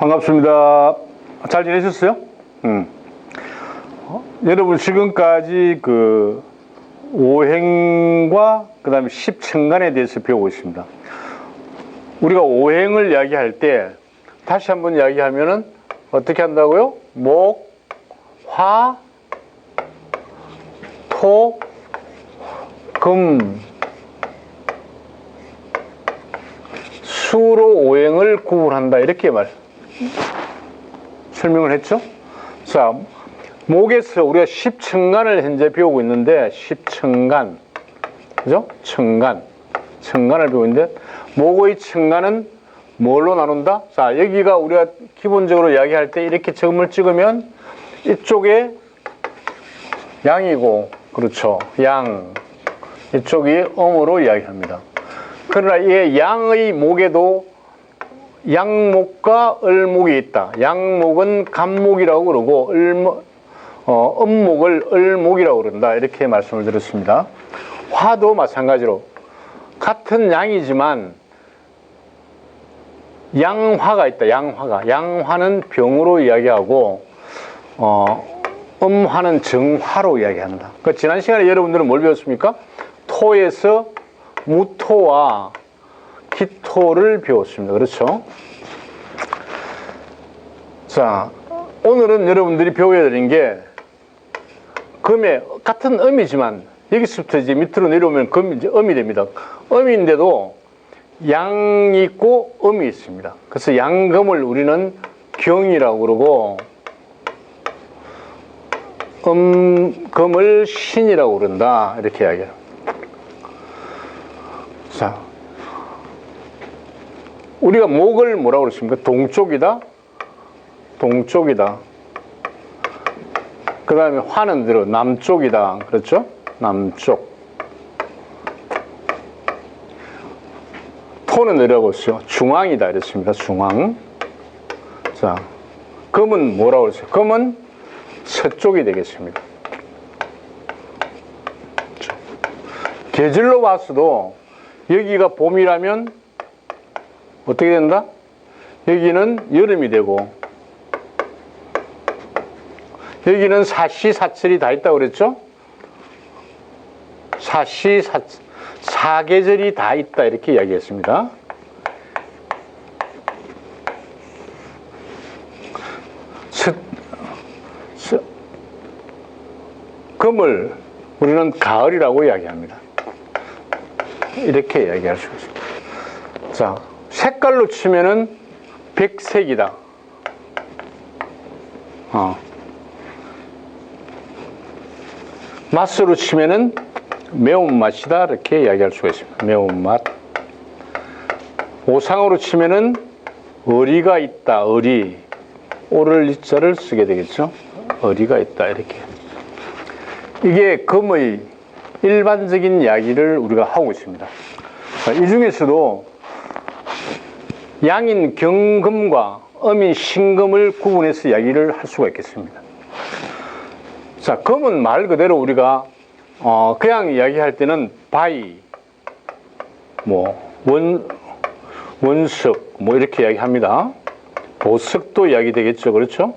반갑습니다. 잘 지내셨어요? 여러분 지금까지 그 오행과 그 다음에 십천간에 대해서 배우고 있습니다. 우리가 오행을 이야기할 때 다시 한번 이야기하면은 어떻게 한다고요? 목, 화, 토, 금, 수로 오행을 구분한다 이렇게 설명을 했죠. 자, 목에서 우리가 십천간을 현재 배우고 있는데 십천간, 그죠? 천간을 배우고 있는데 목의 천간은 뭘로 나눈다? 자, 여기가 우리가 기본적으로 이야기할 때 이렇게 점을 찍으면 이쪽에 양이고, 그렇죠? 양, 이쪽이 음으로 이야기합니다. 그러나 이 양의 목에도 양목과 을목이 있다. 양목은 간목이라고 그러고 음목을 을목이라고 그런다. 이렇게 말씀을 드렸습니다. 화도 마찬가지로 같은 양이지만 양화가 있다. 양화는 병으로 이야기하고 음화는 정화로 이야기한다. 그러니까 지난 시간에 여러분들은 뭘 배웠습니까? 토에서 무토와 기토를 배웠습니다. 그렇죠? 자, 오늘은 여러분들이 배워야 되는 게 금의 같은 음이지만 여기서부터 이제 밑으로 내려오면 금이 이제 음이 됩니다. 음인데도 양이 있고 음이 있습니다. 그래서 양금을 우리는 경이라고 그러고 금을 신이라고 그런다. 이렇게 이야기해요. 자, 우리가 목을 뭐라고 그랬습니까? 동쪽이다. 그 다음에 화는 들어 남쪽이다. 그렇죠? 남쪽. 토는 내려보세요. 중앙이다. 이랬습니다. 중앙. 자, 금은 뭐라고 그랬어요? 금은 서쪽이 되겠습니다. 계절로 봤어도 여기가 봄이라면 어떻게 된다? 여기는 여름이 되고 여기는 사시사철이 다 있다고 그랬죠? 사계절이 다 있다 이렇게 이야기했습니다. 금을 우리는 가을이라고 이야기합니다. 이렇게 이야기할 수 있습니다. 자, 색깔로 치면은 백색이다. 맛으로 치면은 매운맛이다. 이렇게 이야기할 수가 있습니다. 매운맛. 오상으로 치면은 어리가 있다. 어리. 오를 이자를 쓰게 되겠죠. 어리가 있다. 이렇게. 이게 금의 일반적인 이야기를 우리가 하고 있습니다. 이 중에서도 양인 경금과 음인 신금을 구분해서 이야기를 할 수가 있겠습니다. 자, 금은 말 그대로 우리가 그냥 이야기할 때는 바위, 원석, 이렇게 이야기합니다. 보석도 이야기되겠죠. 그렇죠?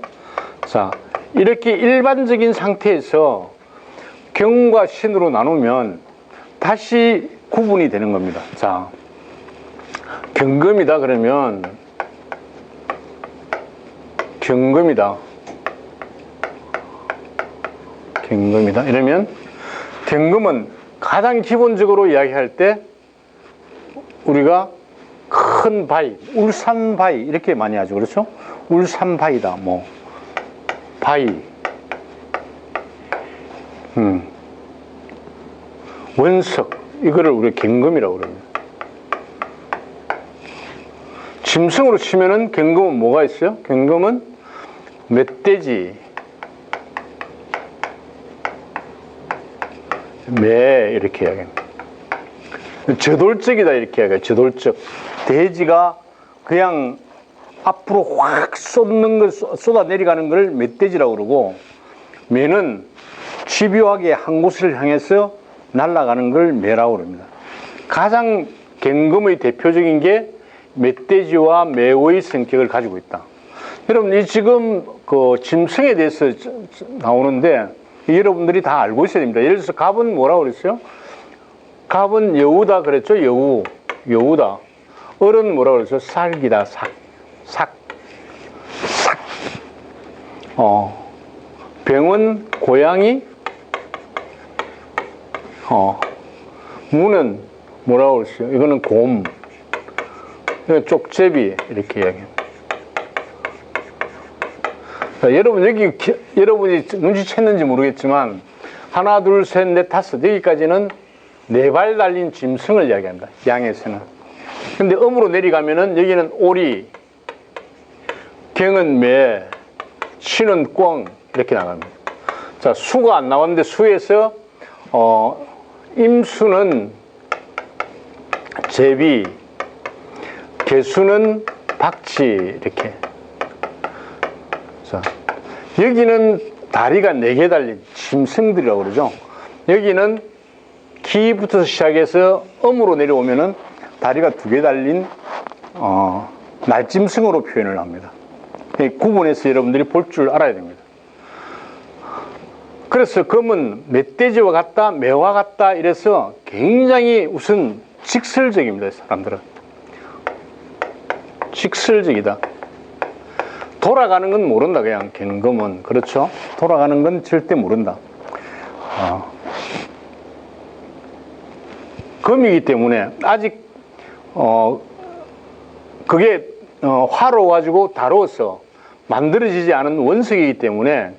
자, 이렇게 일반적인 상태에서 경과 신으로 나누면 다시 구분이 되는 겁니다. 자, 경금이다 그러면 경금이다 이러면 경금은 가장 기본적으로 이야기할 때 우리가 큰 바위, 울산바위 이렇게 많이 하죠. 그렇죠? 울산바위다. 바위, 원석 이거를 우리가 경금이라고 그럽니다. 짐승으로 치면은 경금은 뭐가 있어요? 경금은 멧돼지, 매 이렇게 이야기합니다. 저돌적이다 이렇게 이야기해요. 저돌적. 돼지가 그냥 앞으로 확 쏟아내려가는 걸 멧돼지라고 그러고, 매는 집요하게 한 곳을 향해서 날아가는 걸 매라고 그럽니다. 가장 경금의 대표적인 게 멧돼지와 매의 성격을 가지고 있다. 여러분, 이 지금 그 짐승에 대해서 나오는데 여러분들이 다 알고 있어야 됩니다. 예를 들어서 갑은 뭐라고 그랬어요? 갑은 여우다 그랬죠? 여우다. 을은 뭐라고 그랬죠? 삭이다, 삭. 병은 고양이, 무는 뭐라고 그랬어요? 이거는 곰, 이거 쪽제비, 이렇게 이야기합니다. 자, 여러분, 여러분이 눈치챘는지 모르겠지만, 하나, 둘, 셋, 넷, 다섯, 여기까지는 4발 달린 짐승을 이야기합니다. 양에서는. 근데 음으로 내려가면은, 여기는 오리, 경은 매, 신은 꿩, 이렇게 나갑니다. 자, 수가 안 나왔는데, 수에서, 임수는 제비, 개수는 박쥐, 이렇게. 자, 여기는 다리가 4개 달린 짐승들이라고 그러죠. 여기는 기부터 시작해서 음으로 내려오면은 다리가 2개 달린, 날짐승으로 표현을 합니다. 구분해서 여러분들이 볼 줄 알아야 됩니다. 그래서 금은 멧돼지와 같다, 매와 같다 이래서 굉장히 우선 직설적입니다. 사람들은 직설적이다. 돌아가는 건 모른다. 그냥 경금은 그렇죠. 돌아가는 건 절대 모른다. 금이기 때문에 아직 그게 화로 가지고 다루어서 만들어지지 않은 원석이기 때문에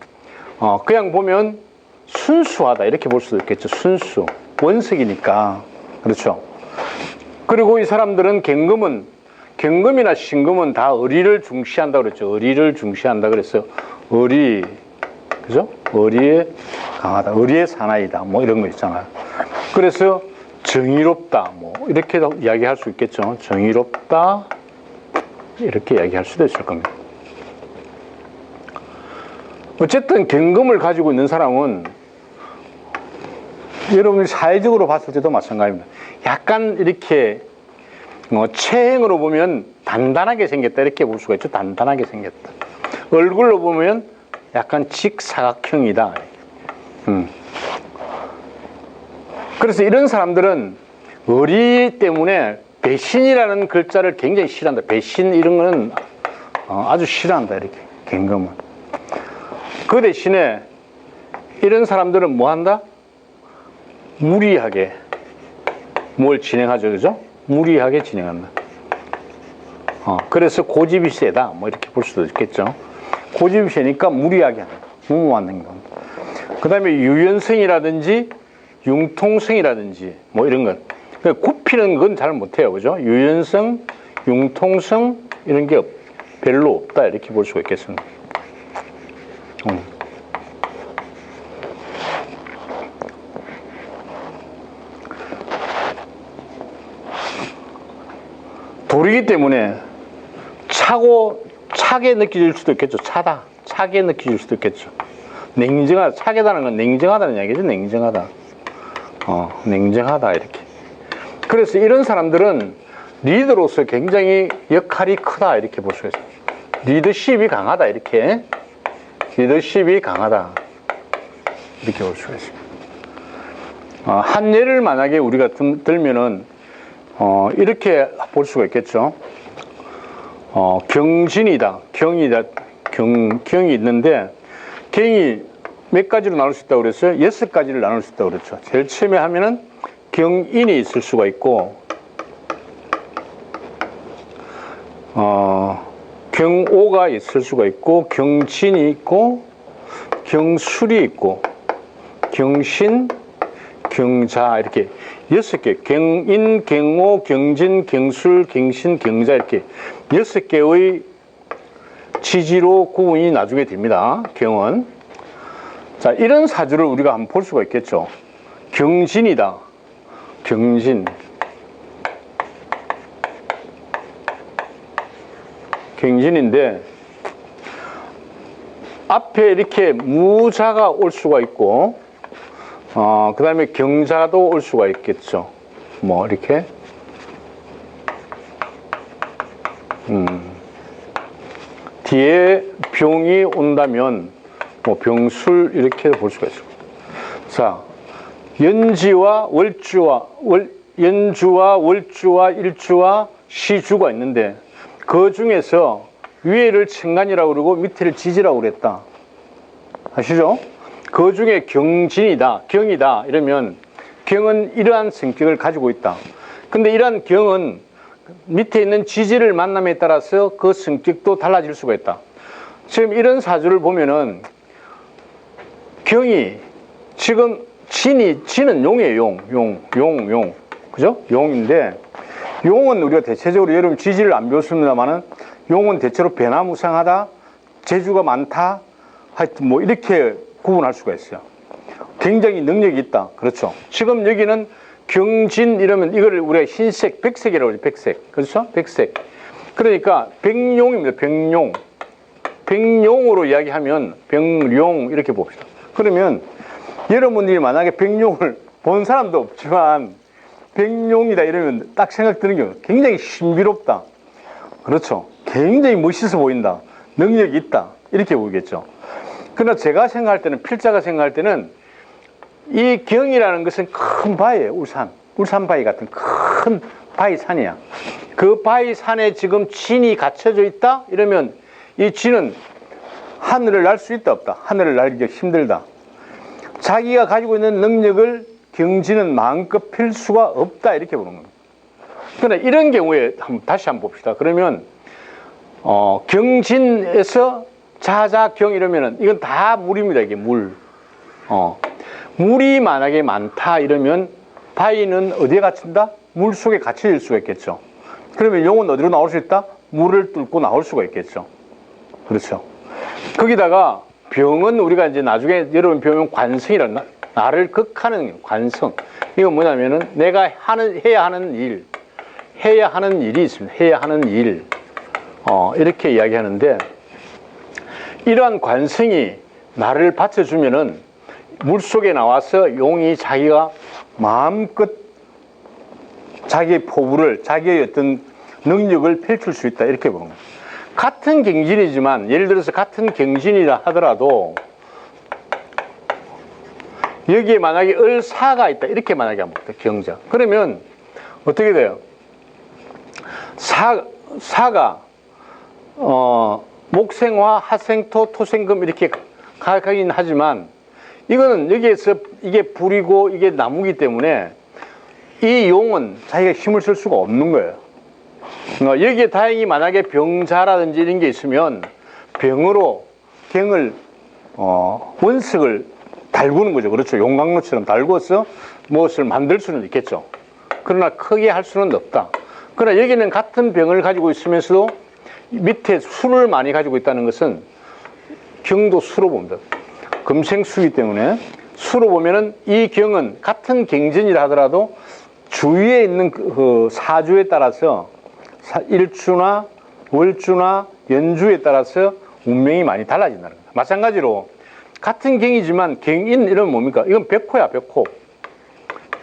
그냥 보면 순수하다 이렇게 볼 수도 있겠죠. 순수 원석이니까 그렇죠. 그리고 이 사람들은 경금이나 신금은 다 의리를 중시한다 그랬죠. 의리를 중시한다 그래서 의리, 그죠? 의리에 강하다, 의리의 사나이다, 뭐 이런 거 있잖아요. 그래서 정의롭다, 뭐 이렇게도 이야기할 수 있겠죠. 정의롭다 이렇게 이야기할 수도 있을 겁니다. 어쨌든 경금을 가지고 있는 사람은 여러분이 사회적으로 봤을 때도 마찬가지입니다. 약간 이렇게 체형으로 보면 단단하게 생겼다 이렇게 볼 수가 있죠. 단단하게 생겼다. 얼굴로 보면 약간 직사각형이다. 그래서 이런 사람들은 의리 때문에 배신이라는 글자를 굉장히 싫어한다. 배신 이런 거는 아주 싫어한다. 이렇게 경금은. 그 대신에 이런 사람들은 뭐 한다? 무리하게 뭘 진행하죠. 그죠? 무리하게 진행한다. 그래서 고집이 세다. 뭐 이렇게 볼 수도 있겠죠. 고집이 세니까 무리하게 한다. 무모한 행동. 그 다음에 유연성이라든지 융통성이라든지 뭐 이런 것. 그러니까 굽히는 건 잘 못해요. 그죠? 유연성, 융통성 이런 게 별로 없다. 이렇게 볼 수가 있겠습니다. 돌이기 때문에 차게 느껴질 수도 있겠죠. 차게 느껴질 수도 있겠죠. 냉정하다, 차게다는 건 냉정하다는 이야기죠. 냉정하다. 냉정하다, 이렇게. 그래서 이런 사람들은 리더로서 굉장히 역할이 크다, 이렇게 볼 수가 있어요. 리더십이 강하다, 이렇게. 리더십이 강하다. 이렇게 볼 수가 있어요. 한 예를 만약에 우리가 들면은, 이렇게 볼 수가 있겠죠. 경신이다, 경이 있는데, 경이 몇 가지로 나눌 수 있다고 그랬어요? 6가지를 나눌 수 있다고 그랬죠. 제일 처음에 하면은 경인이 있을 수가 있고, 경오가 있을 수가 있고, 경진이 있고, 경술이 있고, 경신, 경자, 이렇게 6개. 경인, 경오, 경진, 경술, 경신, 경자, 이렇게 6개의 지지로 구분이 나중에 됩니다. 경은. 자, 이런 사주를 우리가 한번 볼 수가 있겠죠. 경진이다. 경진. 경진인데, 앞에 이렇게 무자가 올 수가 있고, 그 다음에 경자도 올 수가 있겠죠. 뭐, 이렇게. 뒤에 병이 온다면 뭐 병술 이렇게 볼 수가 있어요. 자, 연주와 월주와 일주와 시주가 있는데 그 중에서 위에를 천간이라고 그러고 밑에를 지지라고 그랬다. 아시죠? 그 중에 경진이다, 경이다 이러면 경은 이러한 성격을 가지고 있다. 근데 이러한 경은 밑에 있는 지지를 만남에 따라서 그 성격도 달라질 수가 있다. 지금 이런 사주를 보면은 경이 지금 진은 용이에요. 용. 그죠? 용인데 용은 우리가 대체적으로 여러분 지지를 안 배웠습니다만은 용은 대체로 변화무쌍하다, 재주가 많다, 하여튼 뭐 이렇게 구분할 수가 있어요. 굉장히 능력이 있다. 그렇죠. 지금 여기는 경진 이러면 이거를 우리가 흰색, 백색이라고 하죠. 백색. 그렇죠? 백색. 그러니까 백룡입니다. 백룡. 백룡으로 이야기하면 백룡 이렇게 봅시다. 그러면 여러분들이 만약에 백룡을 본 사람도 없지만 백룡이다 이러면 딱 생각 드는 게 굉장히 신비롭다. 그렇죠. 굉장히 멋있어 보인다. 능력이 있다. 이렇게 보이겠죠. 그러나 제가 생각할 때는, 필자가 생각할 때는 이 경이라는 것은 큰 바위예요. 울산 바위 같은 큰 바위산이야. 그 바위산에 지금 진이 갇혀져 있다? 이러면 이 진은 하늘을 날 수 있다 없다? 하늘을 날기 힘들다. 자기가 가지고 있는 능력을 경진은 마음껏 펼 수가 없다 이렇게 보는 겁니다. 그러나 이런 경우에 다시 한번 봅시다. 그러면 경진에서 자자경 이러면은 이건 다 물입니다. 이게 물. 물이 만약에 많다 이러면 바위는 어디에 갇힌다? 물 속에 갇혀질 수가 있겠죠. 그러면 용은 어디로 나올 수 있다? 물을 뚫고 나올 수가 있겠죠. 그렇죠. 거기다가 병은 우리가 이제 나중에 여러분 배우면 관성이라 나를 극하는 관성. 이건 뭐냐면은 내가 해야 하는 일이 있습니다. 해야 하는 일. 이렇게 이야기하는데 이러한 관성이 나를 받쳐주면은 물속에 나와서 용이 자기가 마음껏 자기의 포부를, 자기의 어떤 능력을 펼칠 수 있다. 이렇게 보는 거예요. 같은 경진이지만, 예를 들어서 같은 경진이라 하더라도, 여기에 만약에 을사가 있다. 이렇게 만약에 한번 볼게요. 경자. 그러면, 어떻게 돼요? 사가, 목생화, 화생토, 토생금 이렇게 가긴 하지만, 이거는 여기에서 이게 불이고 이게 나무기 때문에 이 용은 자기가 힘을 쓸 수가 없는 거예요. 여기에 다행히 만약에 병자라든지 이런 게 있으면 병으로 경을 원석을 달구는 거죠. 그렇죠. 용광로처럼 달궈서 무엇을 만들 수는 있겠죠. 그러나 크게 할 수는 없다. 그러나 여기는 같은 병을 가지고 있으면서도 밑에 수를 많이 가지고 있다는 것은 경도 수로 봅니다. 금생수이기 때문에 수로 보면은 이 경은 같은 경전이라 하더라도 주위에 있는 그 사주에 따라서 일주나 월주나 연주에 따라서 운명이 많이 달라진다는 거예요. 마찬가지로 같은 경이지만 경인 이러면 뭡니까? 이건 백호야, 백호.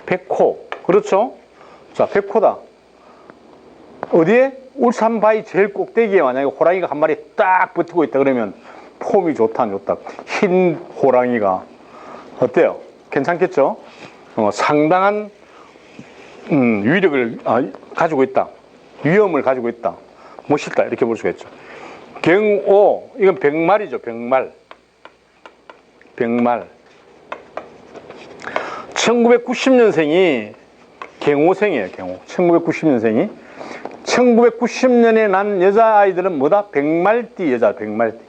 백호. 그렇죠? 자, 백호다. 어디에? 울산바위 제일 꼭대기에 만약에 호랑이가 한 마리 딱 붙고 있다 그러면 폼이 좋다, 안 좋다. 흰 호랑이가 어때요? 괜찮겠죠? 상당한 위력을 가지고 있다. 위험을 가지고 있다. 멋있다. 이렇게 볼 수가 있죠. 경오, 이건 백말이죠. 백말. 1990년생이 경오생이에요. 경오. 1990년생이. 1990년에 난 여자아이들은 뭐다? 백말띠 여자, 백말띠.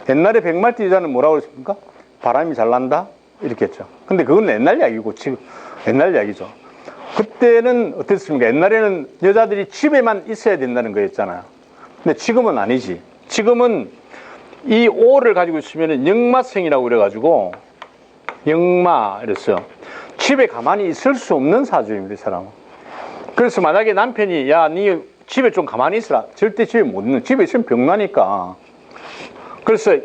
옛날에 백말띠 여자는 뭐라고 그랬습니까? 바람이 잘 난다? 이렇게 했죠. 근데 그건 옛날 이야기고, 지금 옛날 이야기죠. 그때는 어땠습니까? 옛날에는 여자들이 집에만 있어야 된다는 거였잖아요. 근데 지금은 아니지. 지금은 이 오를 가지고 있으면 역마생이라고 그래가지고, 역마, 이랬어요. 집에 가만히 있을 수 없는 사주입니다, 이 사람은. 그래서 만약에 남편이, 야, 니 집에 좀 가만히 있으라. 절대 집에 못 있는, 집에 있으면 병나니까. 그래서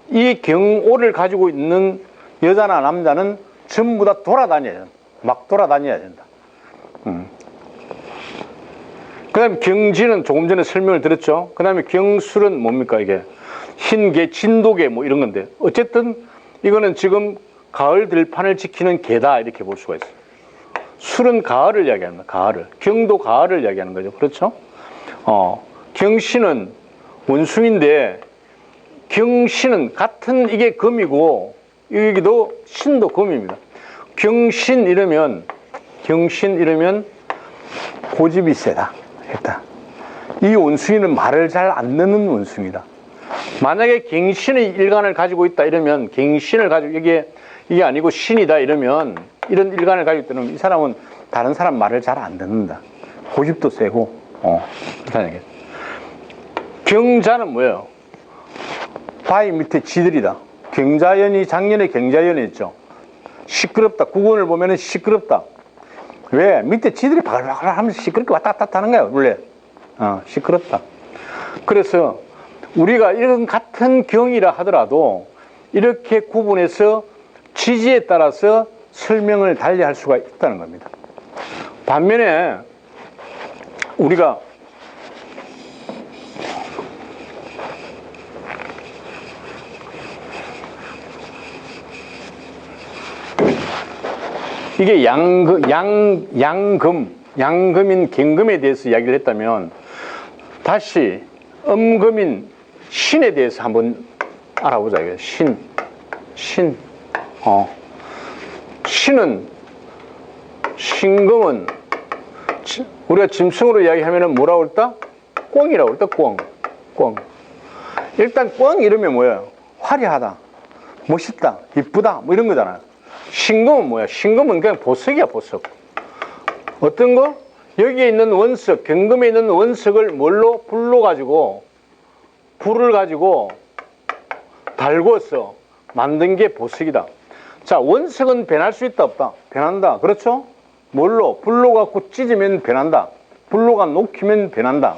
이 경오를 가지고 있는 여자나 남자는 전부 다 돌아다녀야 된다. 막 돌아다녀야 된다. 그 다음에 경지는 조금 전에 설명을 드렸죠. 그 다음에 경술은 뭡니까, 이게? 흰개, 진돗개 뭐 이런 건데 어쨌든 이거는 지금 가을 들판을 지키는 개다 이렇게 볼 수가 있어요. 술은 가을을 이야기하는 거예요. 가을을. 경도 가을을 이야기하는 거죠. 그렇죠? 경신은 원숭인데 경신은 같은 이게 금이고 여기도 신도 금입니다. 경신 이러면 고집이 세다. 일단 이 원숭이는 말을 잘 안 듣는 원숭이다. 만약에 갱신의 일간을 가지고 있다 이러면 갱신을 가지고 이게 아니고 신이다 이러면 이런 일간을 가지고 있다면 이 사람은 다른 사람 말을 잘 안 듣는다. 고집도 세고 그렇다는 얘기죠. 경자는 뭐예요? 바위 밑에 쥐들이다. 경자연이 작년에 경자연이 있죠. 시끄럽다. 구근을 보면은 시끄럽다. 왜? 밑에 쥐들이 바글바글 하면서 시끄럽게 왔다 갔다 하는 거예요. 원래 시끄럽다. 그래서 우리가 이런 같은 경이라 하더라도 이렇게 구분해서 취지에 따라서 설명을 달리할 수가 있다는 겁니다. 반면에 우리가 이게 양금인 갱금에 대해서 이야기를 했다면 다시 음금인 신에 대해서 한번 알아보자. 신금은 우리가 짐승으로 이야기하면 뭐라고 그랬다? 꿩이라고 그랬다. 꿩. 일단 꿩 이러면 뭐예요? 화려하다, 멋있다, 이쁘다 뭐 이런 거잖아요. 신금은 뭐야? 신금은 그냥 보석이야, 보석. 어떤 거? 여기에 있는 원석, 경금에 있는 원석을 뭘로? 불로 가지고, 불을 가지고 달궈서 만든 게 보석이다. 자, 원석은 변할 수 있다, 없다? 변한다. 그렇죠? 뭘로? 불로 갖고 찢으면 변한다. 불로가 녹히면 변한다.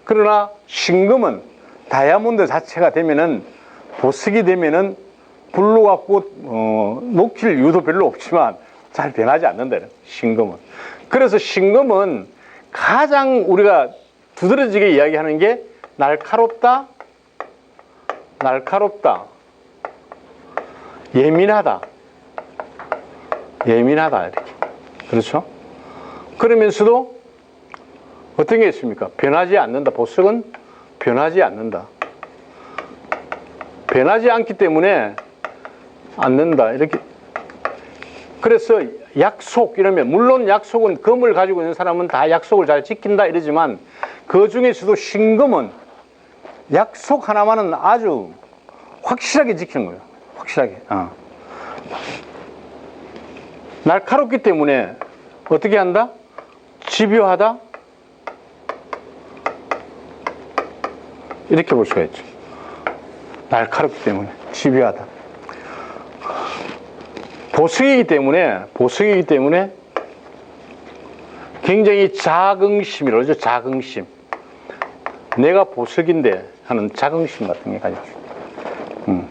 그러나 신금은 다이아몬드 자체가 되면은, 보석이 되면은 불로 갖고 녹힐 이유도 별로 없지만 잘 변하지 않는다. 신금은. 그래서 신금은 가장 우리가 두드러지게 이야기하는 게 날카롭다, 예민하다 이렇게. 그렇죠? 그러면서도 어떤 게 있습니까? 변하지 않는다. 보석은 변하지 않는다. 변하지 않기 때문에 않는다. 이렇게. 그래서 약속 이러면, 물론 약속은 금을 가지고 있는 사람은 다 약속을 잘 지킨다 이러지만 그 중에서도 신금은 약속 하나만은 아주 확실하게 지키는 거예요. 확실하게. 날카롭기 때문에 어떻게 한다? 집요하다? 이렇게 볼 수가 있죠. 날카롭기 때문에 집요하다. 보석이기 때문에 굉장히 자긍심이라고 그러죠. 자긍심. 내가 보석인데 하는 자긍심 같은 게 가지고 있어요.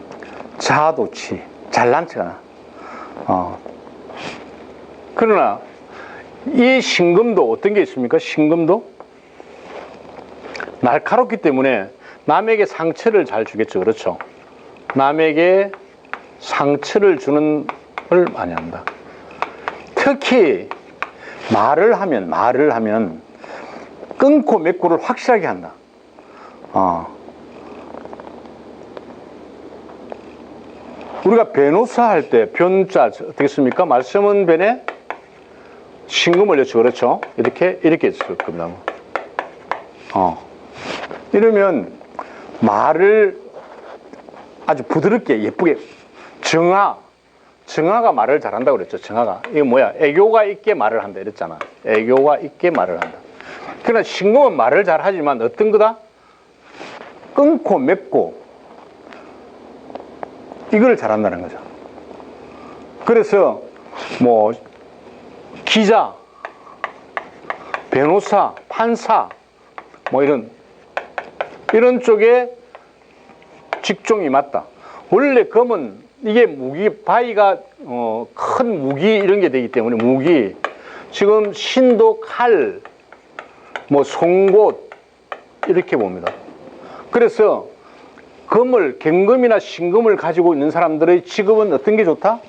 자아도취, 잘난 척하나. 그러나 이 신금도 어떤 게 있습니까? 신금도 날카롭기 때문에 남에게 상처를 잘 주겠죠. 그렇죠? 남에게 상처를 주는 걸 많이 한다. 특히 말을 하면 끊고 맺고를 확실하게 한다. 우리가 변호사 할 때 변자 어떻게 씁니까? 말씀은 변에 신금을 넣죠. 그렇죠? 이렇게 쓸 겁니다. 이러면 말을 아주 부드럽게 예쁘게 정아가 말을 잘한다고 그랬죠. 정아가. 이게 뭐야? 애교가 있게 말을 한다 이랬잖아. 애교가 있게 말을 한다. 그러나 신금은 말을 잘하지만 어떤 거다? 끊고 맺고 이걸 잘한다는 거죠. 그래서 뭐 기자, 변호사, 판사 뭐 이런 쪽에 직종이 맞다. 원래 금은 이게 무기, 바위가 큰 무기 이런 게 되기 때문에 무기, 지금 신도 칼, 뭐 송곳 이렇게 봅니다. 그래서 금을, 경금이나 신금을 가지고 있는 사람들의 직업은 어떤 게 좋다?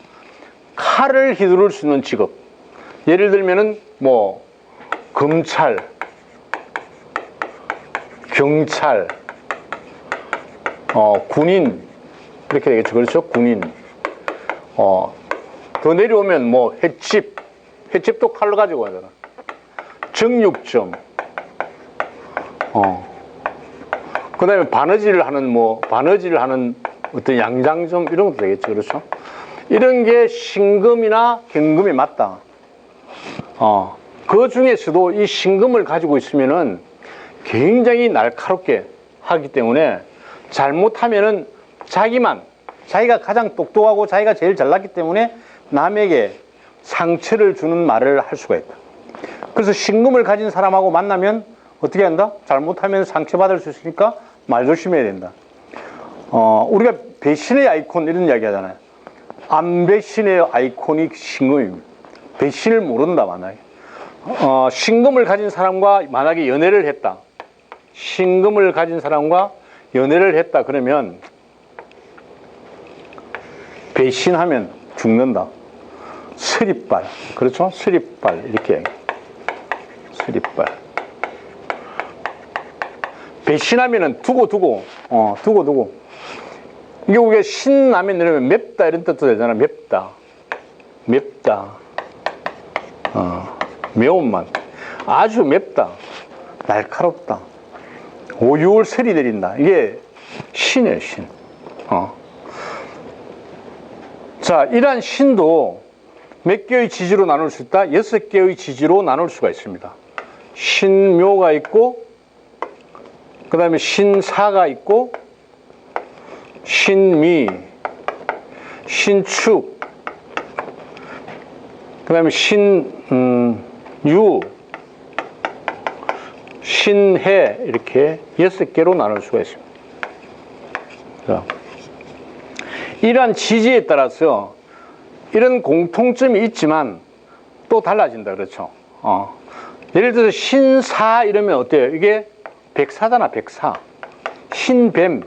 칼을 휘두를 수 있는 직업. 예를 들면은 뭐 검찰, 경찰, 군인 이렇게 되겠죠. 그렇죠? 군인. 더 내려오면 뭐 횟집도 칼로 가지고 가잖아. 정육점. 그다음에 바느질을 하는 어떤 양장점 이런 것도 되겠죠. 그렇죠? 이런 게 신금이나 경금이 맞다. 그 중에서도 이 신금을 가지고 있으면은 굉장히 날카롭게 하기 때문에 잘못하면은 자기가 가장 똑똑하고 자기가 제일 잘났기 때문에 남에게 상처를 주는 말을 할 수가 있다. 그래서 신금을 가진 사람하고 만나면 어떻게 한다? 잘못하면 상처받을 수 있으니까 말 조심해야 된다. 우리가 배신의 아이콘 이런 이야기 하잖아요. 안 배신의 아이콘이 신금입니다. 배신을 모른다, 만약에. 신금을 가진 사람과 만약에 연애를 했다. 신금을 가진 사람과 연애를 했다. 그러면 배신하면 죽는다. 스립발. 그렇죠? 스립발. 이렇게. 스립발. 배신하면은 두고. 이게 우리가 신라면 이러면 맵다 이런 뜻도 되잖아. 맵다. 매운맛. 아주 맵다. 날카롭다. 오유월 설이 내린다. 이게 신이에요, 신. 자, 이러한 신도 몇 개의 지지로 나눌 수 있다? 6개의 지지로 나눌 수가 있습니다. 신묘가 있고, 그 다음에 신사가 있고, 신미, 신축, 그 다음에 신유, 신해, 이렇게 6개로 나눌 수가 있습니다. 자, 이러한 지지에 따라서 이런 공통점이 있지만 또 달라진다. 그렇죠? 예를 들어서 신사 이러면 어때요? 이게 백사잖아, 백사. 흰뱀.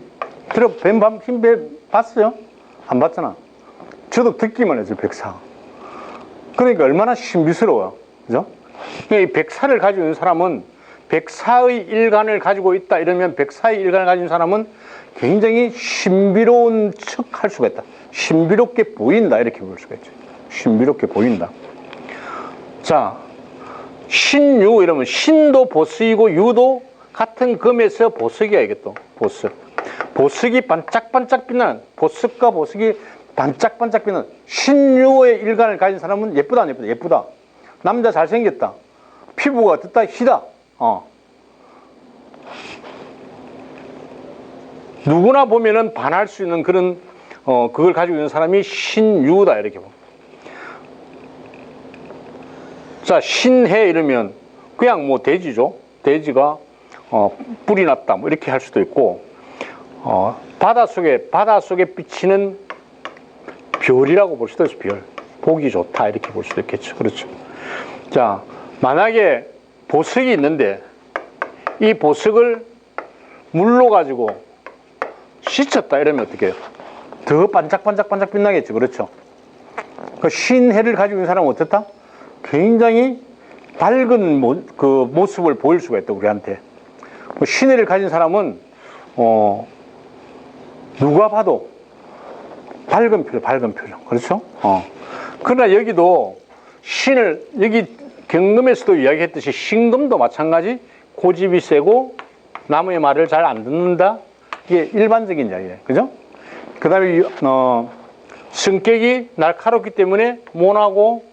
흰뱀 봤어요? 안 봤잖아. 저도 듣기만 해서 백사. 그러니까 얼마나 신비스러워요. 그죠? 이 백사를 가지고 있는 사람은 백사의 일간을 가지고 있다 이러면 백사의 일간을 가진 사람은 굉장히 신비로운 척 할 수가 있다. 신비롭게 보인다. 이렇게 볼 수가 있죠. 신비롭게 보인다. 자, 신유 이러면 신도 보석이고 유도 같은 금에서 보석이야. 이게 또 보석. 보석이 반짝반짝 빛나는, 보석과 보석이 반짝반짝 빛나는 신유의 일간을 가진 사람은 예쁘다 안 예쁘다? 예쁘다. 남자 잘생겼다. 피부가 어떻다? 희다. 누구나 보면은 반할 수 있는 그런 그걸 가지고 있는 사람이 신유다. 이렇게 보면. 자, 신해 이러면 그냥 뭐 돼지죠. 돼지가 뿔이 났다. 뭐 이렇게 할 수도 있고, 바닷속에 비치는 별이라고 볼 수도 있어요. 별. 보기 좋다. 이렇게 볼 수도 있겠죠. 그렇죠. 자, 만약에 보석이 있는데 이 보석을 물로 가지고 씻었다 이러면 어떻게 해요? 더 반짝반짝 빛나겠죠. 그렇죠. 그 신해를 가지고 있는 사람은 어떻다? 굉장히 밝은 그 모습을 보일 수가 있다. 우리한테. 신해를 가진 사람은 누가 봐도 밝은 표정. 그렇죠? 그러나 여기도 여기 경금에서도 이야기했듯이 신금도 마찬가지 고집이 세고 남의 말을 잘 안 듣는다. 이게 일반적인 이야기예요. 그죠? 그 다음에 성격이 날카롭기 때문에 모나고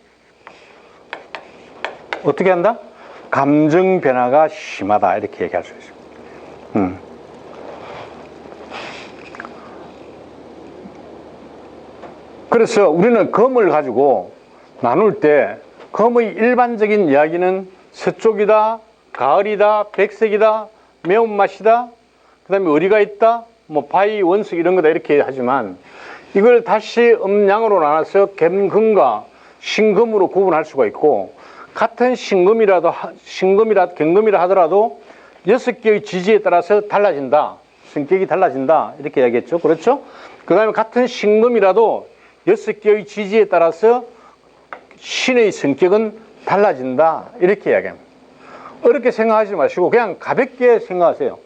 어떻게 한다? 감정 변화가 심하다. 이렇게 얘기할 수 있습니다. 그래서 우리는 금을 가지고 나눌 때 금의 일반적인 이야기는 서쪽이다, 가을이다, 백색이다, 매운맛이다, 그 다음에 어리가 있다, 뭐 바위, 원석 이런 거다 이렇게 하지만 이걸 다시 음양으로 나눠서 gem금과 신금으로 구분할 수가 있고, 같은 경금이라 하더라도 6개의 지지에 따라서 달라진다. 성격이 달라진다 이렇게 이야기했죠. 그렇죠? 그 다음에 같은 신금이라도 6개의 지지에 따라서 신의 성격은 달라진다 이렇게 이야기합니다. 어렵게 생각하지 마시고 그냥 가볍게 생각하세요.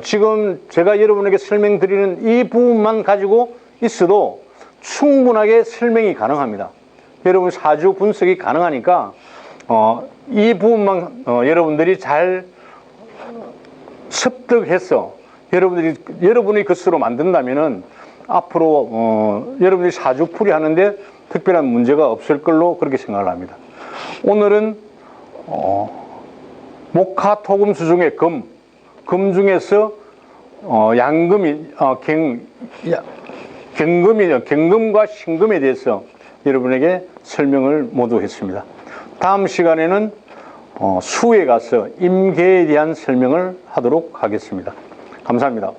지금 제가 여러분에게 설명드리는 이 부분만 가지고 있어도 충분하게 설명이 가능합니다. 여러분 사주 분석이 가능하니까 이 부분만 여러분들이 잘 습득해서 여러분의 것으로 만든다면은 앞으로 여러분들이 사주풀이 하는데 특별한 문제가 없을 걸로 그렇게 생각을 합니다. 오늘은 목화토금수 중에 금 중에서 양금이 경금과 신금에 대해서 여러분에게 설명을 모두 했습니다. 다음 시간에는 수에 가서 임계에 대한 설명을 하도록 하겠습니다. 감사합니다.